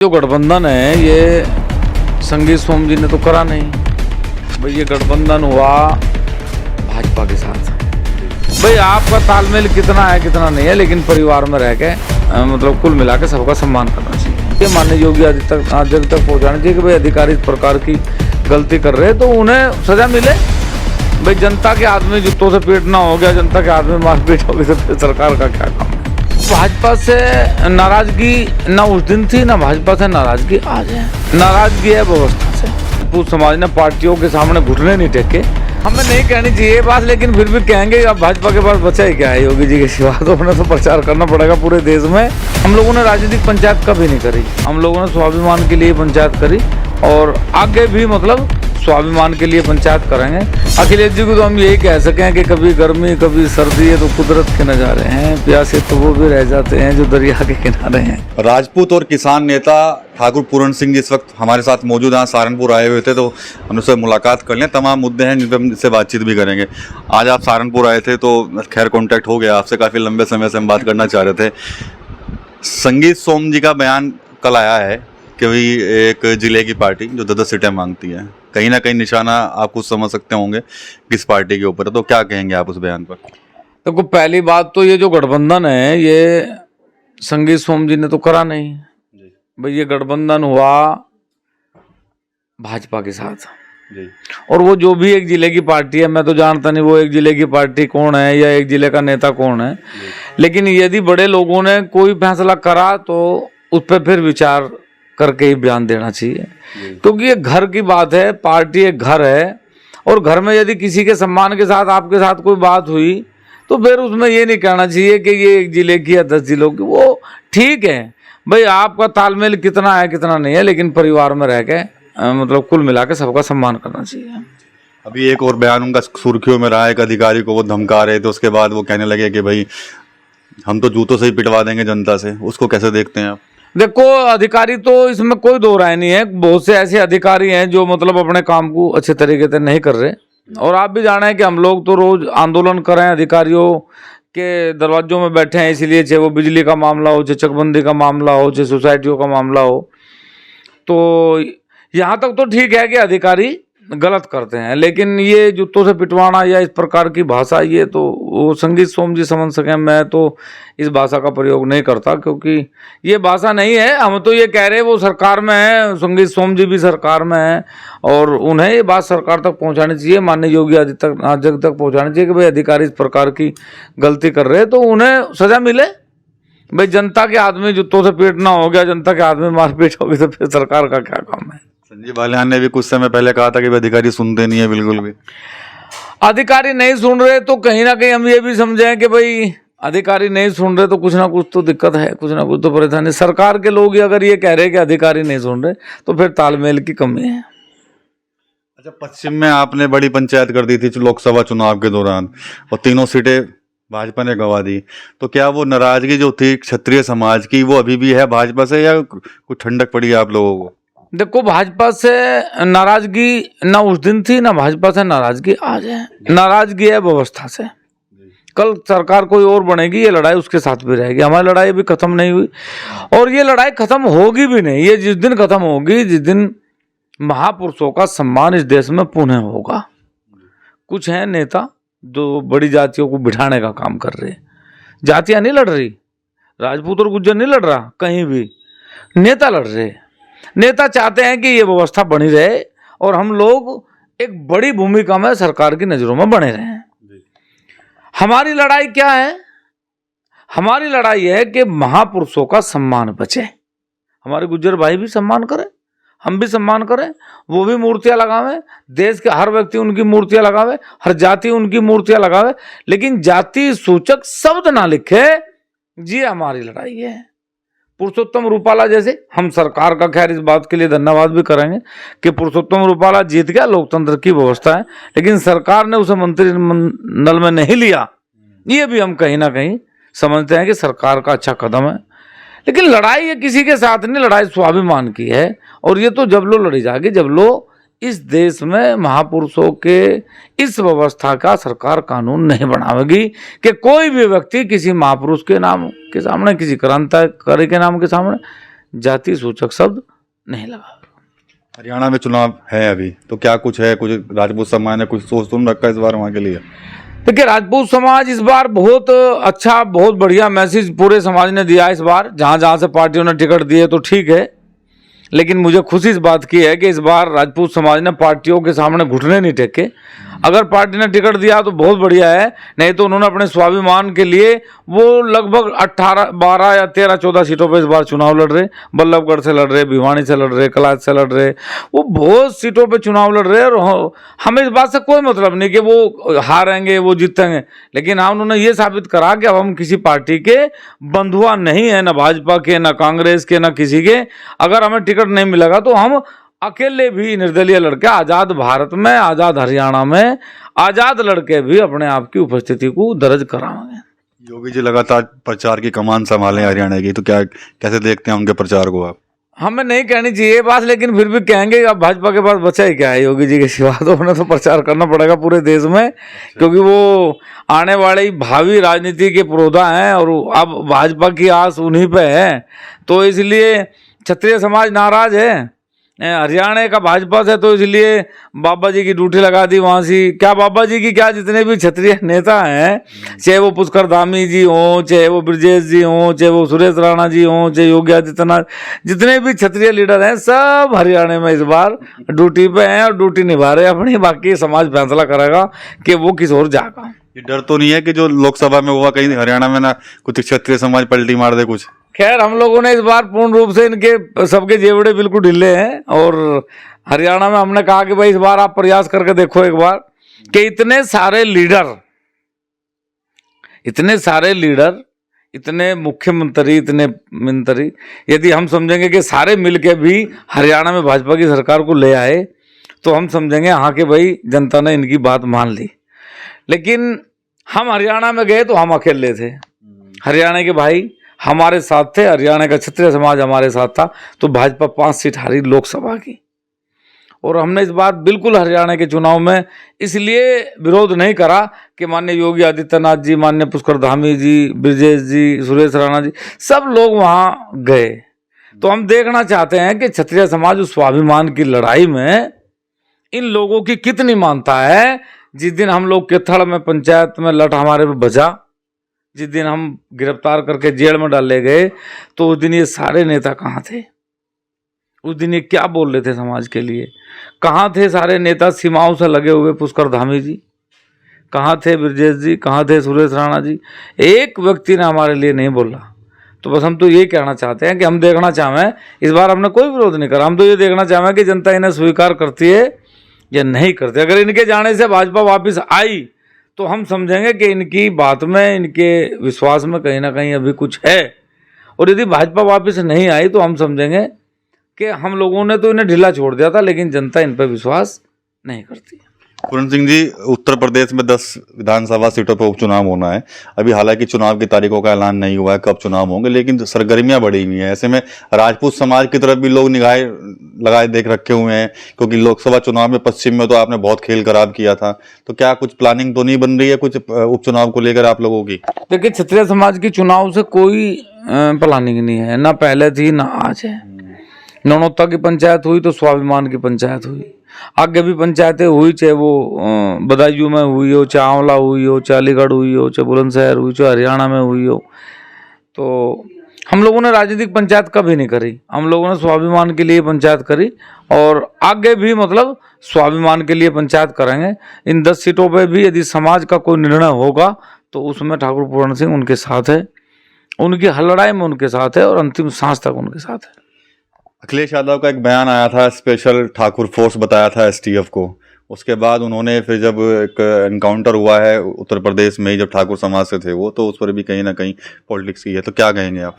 जो गठबंधन है ये संगीत सोम जी ने तो करा नहीं भाई। ये गठबंधन हुआ भाजपा के साथ। भाई आपका तालमेल कितना है कितना नहीं है, लेकिन परिवार में रह के मतलब कुल मिला के सबका सम्मान करना चाहिए। ये माननीय योगी आदित्यनाथ तक पहुंचाना चाहिए कि भाई अधिकारी इस प्रकार की गलती कर रहे हैं तो उन्हें सजा मिले। भाई जनता के आदमी जूतों से पीटना हो गया, जनता के आदमी मारपीट हो गई, तो फिर सरकार का क्या काम है। भाजपा से नाराजगी ना उस दिन थी, ना भाजपा से नाराजगी आज है। नाराजगी है व्यवस्था से। पूरे समाज ने पार्टियों के सामने घुटने नहीं टेके। हमें नहीं कहनी चाहिए ये बात, लेकिन फिर भी कहेंगे अब भाजपा के पास बचा ही क्या है योगी जी के सिवा। तो उन्हें तो प्रचार करना पड़ेगा पूरे देश में। हम लोगों ने राजनीतिक पंचायत कभी नहीं करी, हम लोगों ने स्वाभिमान के लिए पंचायत करी और आगे भी मतलब स्वाभिमान के लिए पंचायत करेंगे। अखिलेश जी को तो हम यही कह सकें कि कभी गर्मी कभी सर्दी है तो कुदरत के नज़ारे हैं, प्यासे तो वो भी रह जाते हैं जो दरिया के किनारे हैं। राजपूत और किसान नेता ठाकुर पूरण सिंह जी इस वक्त हमारे साथ मौजूद हैं। सहारनपुर आए हुए थे तो हम उनसे मुलाकात कर लें। तमाम मुद्दे हैं जिन पर हम इससे बातचीत भी करेंगे। आज आप सहारनपुर आए थे तो खैर कांटेक्ट हो गया आपसे, काफ़ी लंबे समय से हम बात करना चाह रहे थे। संगीत सोम जी का बयान कल आया है कि भाई एक जिले की पार्टी जो 10 सीटें मांगती है, कहीं ना कहीं निशाना आप कुछ समझ सकते होंगे किस पार्टी के ऊपर है, तो क्या कहेंगे आप उस बयान पर? देखो पहली बात तो ये जो गठबंधन है ये संगीत सोम जी ने तो करा नहीं भाई। ये गठबंधन हुआ भाजपा के साथ जी। और वो जो भी एक जिले की पार्टी है, मैं तो जानता नहीं वो एक जिले की पार्टी कौन है या एक जिले का नेता कौन है, लेकिन यदि बड़े लोगों ने कोई फैसला करा तो उस पर फिर विचार करके ही बयान देना चाहिए, क्योंकि ये घर की बात है। पार्टी एक घर है और घर में यदि किसी के सम्मान के साथ आपके साथ कोई बात हुई तो फिर उसमें ये नहीं कहना चाहिए कि ये एक जिले की या 10 जिलों की। वो ठीक है भाई, आपका तालमेल कितना है कितना नहीं है, लेकिन परिवार में रह के मतलब कुल मिला के सबका सम्मान करना चाहिए। अभी एक और बयान उनका सुर्खियों में रहा है, एक अधिकारी को वो धमका रहे थे, उसके बाद वो कहने लगे कि भाई हम तो जूतों से ही पिटवा देंगे जनता से। उसको कैसे देखते हैं आप? देखो अधिकारी तो इसमें कोई दो राय नहीं है। बहुत से ऐसे अधिकारी हैं जो मतलब अपने काम को अच्छे तरीके से नहीं कर रहे, और आप भी जाने हैं कि हम लोग तो रोज आंदोलन कर रहे हैं, अधिकारियों के दरवाजों में बैठे हैं, इसलिए चाहे वो बिजली का मामला हो, चाहे चकबंदी का मामला हो, चाहे सोसाइटियों का मामला हो। तो यहाँ तक तो ठीक है कि अधिकारी गलत करते हैं, लेकिन ये जूतों से पिटवाना या इस प्रकार की भाषा, ये तो वो संगीत सोम जी समझ सकें। मैं तो इस भाषा का प्रयोग नहीं करता, क्योंकि ये भाषा नहीं है। हम तो ये कह रहे हैं वो सरकार में है, संगीत सोम जी भी सरकार में है, और उन्हें ये बात सरकार तक पहुंचानी चाहिए, माननीय योगी आदित्यनाथ तक पहुंचानी चाहिए कि भाई अधिकारी इस प्रकार की गलती कर रहे हैं तो उन्हें सजा मिले। भाई जनता के आदमी जूतों से पीटना हो गया, जनता के आदमी मारपीट हो गई, तो फिर सरकार का क्या काम है। संजीव बालियान ने भी कुछ समय पहले कहा था कि अधिकारी सुनते नहीं है बिल्कुल भी। अधिकारी नहीं सुन रहे तो कहीं ना कहीं हम ये भी समझें कि भाई अधिकारी नहीं सुन रहे तो कुछ ना कुछ तो दिक्कत है, कुछ ना कुछ तो परेशानी। सरकार के लोग ही अगर ये कह रहे हैं कि अधिकारी नहीं सुन रहे तो फिर तालमेल की कमी है। अच्छा, पश्चिम में आपने बड़ी पंचायत कर दी थी लोकसभा चुनाव के दौरान और 3 सीटें भाजपा ने गंवा दी, तो क्या वो नाराजगी जो थी क्षत्रिय समाज की वो अभी भी है भाजपा से, या कुछ ठंडक पड़ी आप लोगों को? देखो भाजपा से नाराजगी ना उस दिन थी, ना भाजपा से नाराजगी आज है। नाराजगी है व्यवस्था से। कल सरकार कोई और बनेगी, ये लड़ाई उसके साथ भी रहेगी। हमारी लड़ाई अभी खत्म नहीं हुई और ये लड़ाई खत्म होगी भी नहीं। ये जिस दिन खत्म होगी, जिस दिन महापुरुषों का सम्मान इस देश में पुनः होगा। कुछ हैं नेता जो बड़ी जातियों को बिठाने का काम कर रहे हैं। जातियां नहीं लड़ रही, राजपूत और गुज्जर नहीं लड़ रहा, कहीं भी नेता लड़ रहे। नेता चाहते हैं कि ये व्यवस्था बनी रहे और हम लोग एक बड़ी भूमिका में सरकार की नजरों में बने रहें। हमारी लड़ाई क्या है? हमारी लड़ाई है कि महापुरुषों का सम्मान बचे। हमारे गुज्जर भाई भी सम्मान करें, हम भी सम्मान करें, वो भी मूर्तियां लगावे, देश के हर व्यक्ति उनकी मूर्तियां लगावे, हर जाति उनकी मूर्तियां लगावे, लेकिन जाति सूचक शब्द ना लिखे। ये हमारी लड़ाई है। पुरुषोत्तम रूपाला जैसे, हम सरकार का खैर इस बात के लिए धन्यवाद भी करेंगे कि पुरुषोत्तम रूपाला जीत गया, लोकतंत्र की व्यवस्था है, लेकिन सरकार ने उसे मंत्रिमंडल में नहीं लिया। ये भी हम कहीं ना कहीं समझते हैं कि सरकार का अच्छा कदम है, लेकिन लड़ाई ये किसी के साथ नहीं, लड़ाई स्वाभिमान की है। और ये तो जब लो लड़ी जाएगी जब लो इस देश में महापुरुषों के इस व्यवस्था का सरकार कानून नहीं बनावेगी कि कोई भी व्यक्ति किसी महापुरुष के नाम के सामने, किसी क्रांतिकारी के नाम के सामने जाति सूचक शब्द नहीं लगा। हरियाणा में चुनाव है अभी, तो क्या कुछ है, कुछ राजपूत समाज ने कुछ सोच तुम रखा है इस बार वहाँ के लिए? देखिए, राजपूत समाज इस बार बहुत अच्छा, बहुत बढ़िया मैसेज पूरे समाज ने दिया इस बार। जहाँ जहाँ से पार्टियों ने टिकट दिए तो ठीक है, लेकिन मुझे खुशी इस बात की है कि इस बार राजपूत समाज ने पार्टियों के सामने घुटने नहीं टेके। अगर पार्टी ने टिकट दिया तो बहुत बढ़िया है, नहीं तो उन्होंने अपने स्वाभिमान के लिए वो लगभग 18, 12 या 13, 14 सीटों पर इस बार चुनाव लड़ रहे। बल्लभगढ़ से लड़ रहे, भिवानी से लड़ रहे, कलाच से लड़ रहे, वो बहुत सीटों पे चुनाव लड़ रहे हैं। और हमें इस बात से कोई मतलब नहीं कि वो हारेंगे, वो जीतेंगे, लेकिन हाँ, उन्होंने ये साबित करा कि अब हम किसी पार्टी के बंधुआ नहीं है, ना भाजपा के, ना कांग्रेस के, ना किसी के। अगर हमें टिकट नहीं मिलेगा तो हम अकेले भी निर्दलीय लड़के आजाद भारत में, आजाद हरियाणा में, आजाद लड़के भी अपने आप की उपस्थिति को दर्ज कराएंगे। योगी जी लगातार प्रचार की कमान संभाले हरियाणा की, तो क्या कैसे देखते हैं उनके प्रचार को आप? हमें नहीं कहनी चाहिए ये बात, लेकिन फिर भी कहेंगे अब भाजपा के पास बचा ही क्या है योगी जी के सिवा। तो उन्हें तो प्रचार करना पड़ेगा पूरे देश में, क्योंकि वो आने वाली भावी राजनीति के पुरोधा हैं और अब भाजपा की आस उन्हीं पे है। तो इसलिए क्षत्रिय समाज नाराज है हरियाणा का भाजपा से, तो इसलिए बाबा जी की ड्यूटी लगा दी वहाँ से। क्या बाबा जी की क्या, जितने भी क्षत्रिय नेता हैं, चाहे वो पुष्कर धामी जी हों, चाहे वो ब्रजेश जी हों, चाहे वो सुरेश राणा जी हों, चाहे योगी आदित्यनाथ, जितने भी क्षत्रिय लीडर हैं सब हरियाणा में इस बार ड्यूटी पे हैं और ड्यूटी निभा रहे हैं अपनी। बाकी समाज फैसला करेगा कि वो किस ओर जाएगा। ये डर तो नहीं है कि जो लोकसभा में हुआ कहीं हरियाणा में ना कुछ क्षत्रिय समाज पलटी मार दे कुछ? खैर, हम लोगों ने इस बार पूर्ण रूप से इनके सबके जेवड़े बिल्कुल ढीले हैं और हरियाणा में हमने कहा कि भाई इस बार आप प्रयास करके देखो एक बार कि इतने सारे लीडर, इतने मुख्यमंत्री, इतने मंत्री, यदि हम समझेंगे कि सारे मिलके भी हरियाणा में भाजपा की सरकार को ले आए तो हम समझेंगे हाँ कि भाई जनता ने इनकी बात मान ली। लेकिन हम हरियाणा में गए तो हम अकेले थे, हरियाणा के भाई हमारे साथ थे, हरियाणा का क्षत्रिय समाज हमारे साथ था, तो भाजपा 5 सीट हारी लोकसभा की। और हमने इस बार बिल्कुल हरियाणा के चुनाव में इसलिए विरोध नहीं करा कि माननीय योगी आदित्यनाथ जी, माननीय पुष्कर धामी जी, ब्रजेश जी, सुरेश राणा जी, सब लोग वहाँ गए। तो हम देखना चाहते हैं कि क्षत्रिय समाज उस स्वाभिमान की लड़ाई में इन लोगों की कितनी मानता है। जिस दिन हम लोग केथड़ में पंचायत में लट हमारे पे बजा, जिस दिन हम गिरफ्तार करके जेल में डाले गए, तो उस दिन ये सारे नेता कहाँ थे? उस दिन ये क्या बोल रहे थे समाज के लिए? कहाँ थे सारे नेता सीमाओं से लगे हुए? पुष्कर धामी जी कहाँ थे? ब्रजेश जी कहाँ थे? सुरेश राणा जी, एक व्यक्ति ने हमारे लिए नहीं बोला। तो बस हम तो ये कहना चाहते हैं कि हम देखना चाहें, इस बार हमने कोई विरोध नहीं करा, हम तो ये देखना चाहें कि जनता इन्हें स्वीकार करती है या नहीं करती। अगर इनके जाने से भाजपा वापस आई तो हम समझेंगे कि इनकी बात में, इनके विश्वास में कहीं ना कहीं अभी कुछ है। और यदि भाजपा वापस नहीं आई तो हम समझेंगे कि हम लोगों ने तो इन्हें ढीला छोड़ दिया था, लेकिन जनता इन पर विश्वास नहीं करती। पूरण सिंह जी, उत्तर प्रदेश में 10 विधानसभा सीटों पर उपचुनाव होना है अभी। हालांकि चुनाव की तारीखों का ऐलान नहीं हुआ है कब चुनाव होंगे, लेकिन सरगर्मियां बढ़ी हुई हैं। ऐसे में राजपूत समाज की तरफ भी लोग निगाहें लगाए देख रखे हुए हैं, क्योंकि लोकसभा चुनाव में पश्चिम में तो आपने बहुत खेल खराब किया था। तो क्या कुछ प्लानिंग तो नहीं बन रही है कुछ उपचुनाव को लेकर आप लोगों की? देखिए, क्षत्रिय समाज की चुनाव से कोई प्लानिंग नहीं है, ना पहले थी ना आज है। नौनौता की पंचायत हुई तो स्वाभिमान की पंचायत हुई, आगे भी पंचायतें हुई, चाहे वो बदायूं में हुई हो, चाहे आंवला हुई हो, चाहे अलीगढ़ हुई हो, चाहे बुलंदशहर हुई, चाहे हरियाणा में हुई हो। तो हम लोगों ने राजनीतिक पंचायत कभी नहीं करी, हम लोगों ने स्वाभिमान के लिए पंचायत करी और आगे भी मतलब स्वाभिमान के लिए पंचायत करेंगे। इन 10 सीटों पे भी यदि समाज का कोई निर्णय होगा तो उसमें ठाकुर पूरण सिंह उनके साथ है, उनकी हर लड़ाई में उनके साथ है और अंतिम सांस तक उनके साथ है। अखिलेश यादव का एक बयान आया था, स्पेशल ठाकुर फोर्स बताया था एसटीएफ को। उसके बाद उन्होंने फिर जब एक एनकाउंटर हुआ है उत्तर प्रदेश में, जब ठाकुर समाज से थे वो, तो उस पर भी कहीं ना कहीं पॉलिटिक्स की है। तो क्या कहेंगे आप?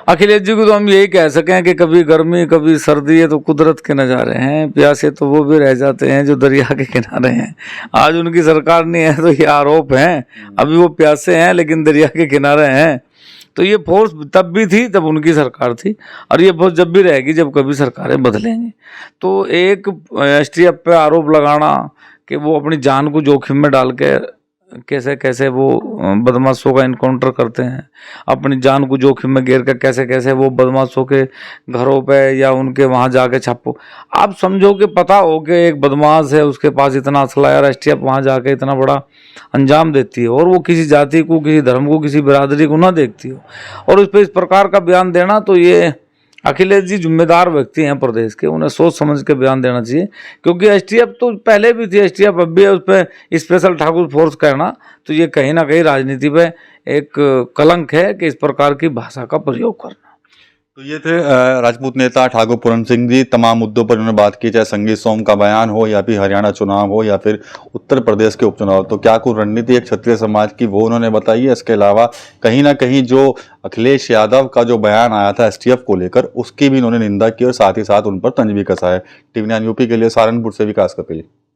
अखिलेश जी को तो हम यही कह सकें कि कभी गर्मी कभी सर्दी है तो कुदरत के नज़ारे हैं, प्यासे तो वो भी रह जाते हैं जो दरिया के किनारे हैं। आज उनकी सरकार नहीं है तो ये आरोप हैं, अभी वो प्यासे हैं लेकिन दरिया के किनारे हैं। तो ये फोर्स तब भी थी, तब उनकी सरकार थी, और ये फोर्स जब भी रहेगी जब कभी सरकारें बदलेंगी। तो एक एसटीएफ पे आरोप लगाना कि वो अपनी जान को जोखिम में डाल के कैसे कैसे वो बदमाशों का इनकाउंटर करते हैं, अपनी जान को जोखिम में गिर कर कैसे कैसे वो बदमाशों के घरों पे या उनके वहां जाके छापो। आप समझो कि पता हो कि एक बदमाश है, उसके पास इतना असला है और एसटीएफ वहां जाके इतना बड़ा अंजाम देती है, और वो किसी जाति को, किसी धर्म को, किसी बिरादरी को ना देखती हो, और उस पर इस प्रकार का बयान देना, तो ये अखिलेश जी जिम्मेदार व्यक्ति हैं प्रदेश के, उन्हें सोच समझ के बयान देना चाहिए। क्योंकि एसटीएफ तो पहले भी थी, एसटीएफ अब भी है, उस पर स्पेशल ठाकुर फोर्स कहना तो ये कहीं ना कहीं राजनीति पे एक कलंक है कि इस प्रकार की भाषा का प्रयोग करना। तो ये थे राजपूत नेता ठाकुर पूरन सिंह जी। तमाम मुद्दों पर उन्होंने बात की, चाहे संगीत सोम का बयान हो या फिर हरियाणा चुनाव हो या फिर उत्तर प्रदेश के उपचुनाव। तो क्या कुछ रणनीति एक क्षत्रिय समाज की वो उन्होंने बताई है। इसके अलावा कहीं ना कहीं जो अखिलेश यादव का जो बयान आया था एसटीएफ को लेकर, उसकी भी उन्होंने निंदा की और साथ ही साथ उन पर तंज भी कसा है। TV9 यूपी के लिए सहारनपुर से विकास कपिल।